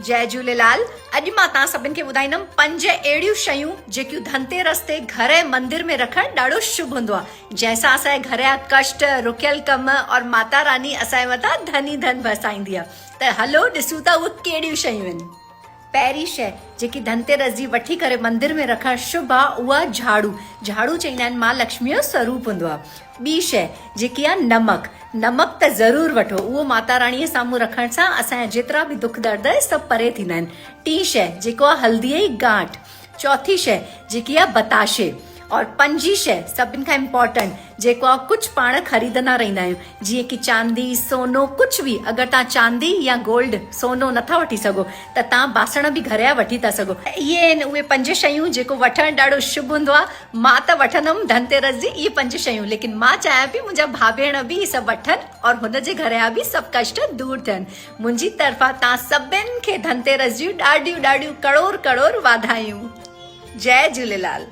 जय झूलेलाल। अॼु मां तव्हां सभिनि खे ॿुधाईंदमि 5 अहिड़ियूं शयूं जेकियूं धनतेरस ते घर ऐं मंदिर में रखणु ॾाढो शुभ हूंदो आहे, जंहिंसां असांजे घर जा कष्ट, रुकियल कम और माता रानी असांजे मथां धन ई धन बरसाईंदी आहे। त हलो ॾिसूं था उहे कहिड़ियूं शयूं आहिनि। पहिरीं शइ जेकी धनतेरस जी वठी करे मंदिर में रखणु शुभ आहे उहा झाड़ू। झाड़ू चईंदा आहिनि मां लक्ष्मीअ जो स्वरूप हूंदो आहे। ॿी शइ जेकी आहे नमक। नमक त ज़रूरु वठो, उहो माता राणीअ साम्हूं रखण सां असांजा जेतिरा बि दुख दर्द सभु परे थींदा आहिनि। टी शइ जेको आहे हल्दीअ जी गांठ। चौथी शइ जेकी आहे बताशे। और पंजी शइ सभिनि खां इम्पोर्टेंट जेको आहे कुझु पाण ख़रीदंदा रहंदा आहियूं, जीअं की चांदी, सोनो, कुझु बि। अगरि तव्हां चांदी या गोल्ड, सोनो नथा वठी सघो त तव्हां बासण बि घर जा वठी था सघो। इहे आहिनि उहे 5 शयूं जेको वठणु ॾाढो शुभ हूंदो आहे। मां त वठंदमि धनतेरस जी इहे 5 शयूं, लेकिन मां चाहियां पई मुंहिंजा भाउ भेण बि इहे सभु वठनि और हुनजे घर जा बि सभु कष्ट दूर थियनि। मुंहिंजी तरफ़ां तव्हां सभिनि खे धनतेरस जूं ॾाढियूं ॾाढियूं करोड़ करोड़ वाधायूं। जय झूलेलाल।